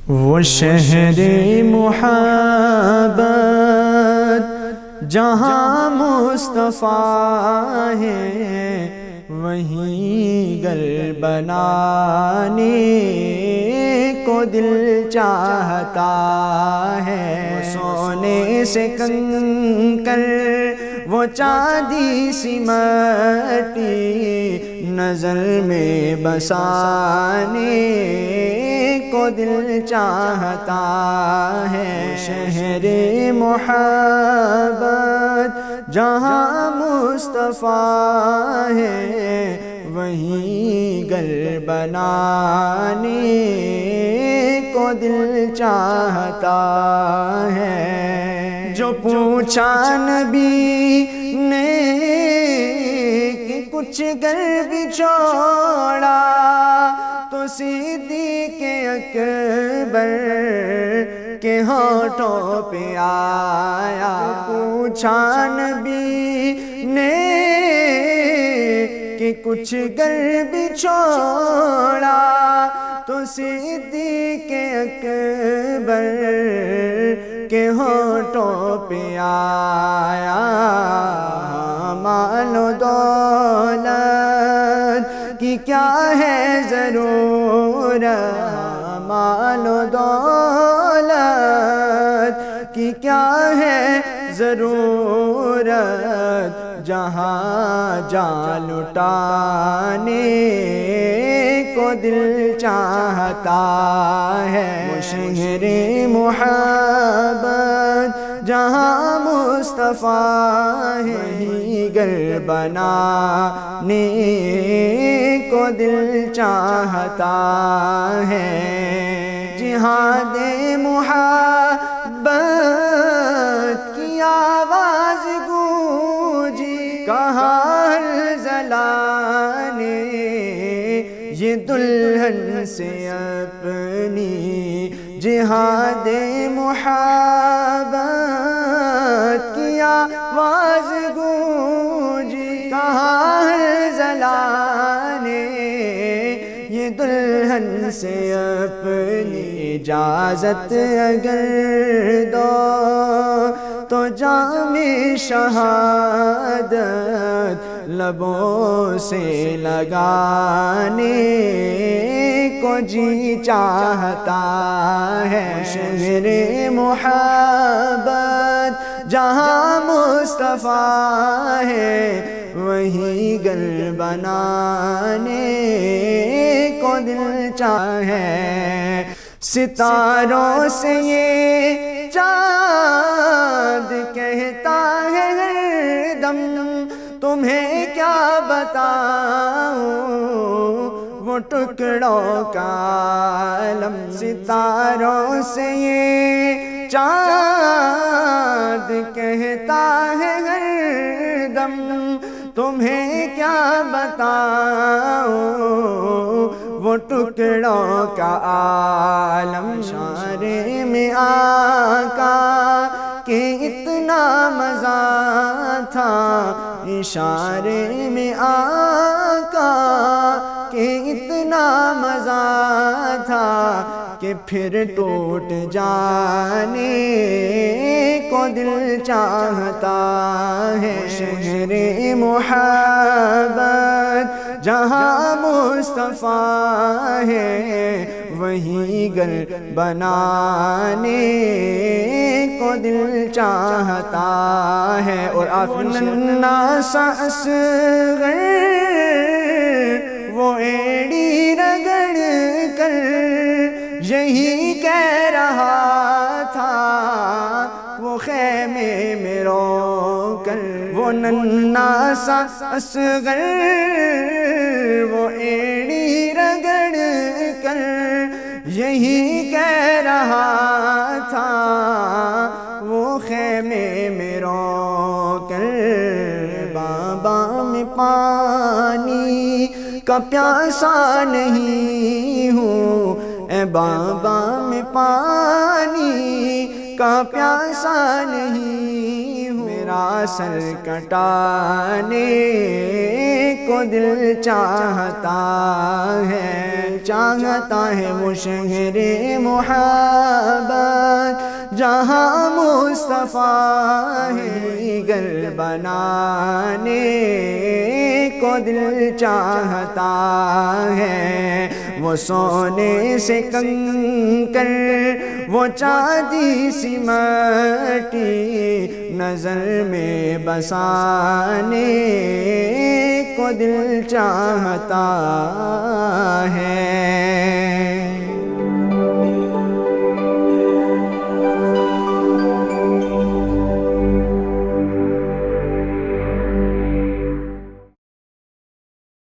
وہ شہر محبت جہاں مصطفیٰ ہے، وہیں گھر بنانے کو دل چاہتا ہے۔ سونے سے کنکر وہ چاندی سی مٹی نظر میں بسانے کو دل چاہتا ہے۔ شہر محبت جہاں مصطفیٰ ہے، وہیں گھر بنانے کو دل چاہتا ہے۔ جو پوچھا نبی نے کہ کچھ گھر بھی چھوڑا، تو صدیق اکبر کے ہونٹوں پہ آیا۔ پوچھا نبی نے کہ کچھ گھر بھی چھوڑا، تو صدیق اکبر کے ہونٹوں پہ آیا۔ مال و دولت کی کیا ہے ضرورت، مال و دولت کی کیا ہے ضرورت، جہاں جان لٹانے کو دل چاہتا ہے۔ شہر محبت جہاں مصطفیٰ ہے، وہیں گھر بنانے کو دل چاہتا ہے۔ جہاد محبت کی آواز گونجی، کہاں زلانے یہ دلہن سے اپنی۔ جہاد محبت کی آواز گونجی، کہاں زلانے یہ دلہن سے اپنی۔ اجازت اگر دو تو جام شہادت لبوں سے لگانے کو جی چاہتا ہے۔ شہر محبت جہاں مصطفیٰ ہے، وہیں گھر بنانے کو دل چاہے۔ ستاروں سے یہ چاند کہتا ہے ہر دم، تمہیں کیا بتاؤں وہ ٹکڑوں کا عالم۔ ستاروں سے یہ چاند کہتا ہے ہر دم، تمہیں کیا بتاؤں وہ ٹکڑوں کا عالم۔ اشارے میں آقا کہ اتنا مزہ تھا، اشارے میں آقا کہ اتنا مزہ تھا کہ پھر ٹوٹ جانے کو دل چاہتا ہے۔ شہر محبت جہاں مصطفیٰ ہے، وہیں گھر بنانے کو دل چاہتا ہے۔ اور ننھا سا اصغر وہ ایڑی رگڑ کر یہی کہہ رہا تھا، وہ خیمے میں رو کر۔ وہ ننھا سا اصغر وہ ایڑی رگڑ کر یہی کہہ رہا تھا، وہ خیمے میں رو کر۔ بابا میں پانی کا پیاسا نہیں ہوں، اے بابا میں پانی کا پیاسا نہیں ہوں، میرا سر کٹانے کو دل چاہتا ہے۔ چاہتا ہے وہ شہر محبت، جہاں مصطفیٰ ہے گھر بنانے کو دل چاہتا ہے۔ وہ سونے سے کنکر، وہ چاندی سی مٹی نظر میں بسانے کو دل چاہتا ہے۔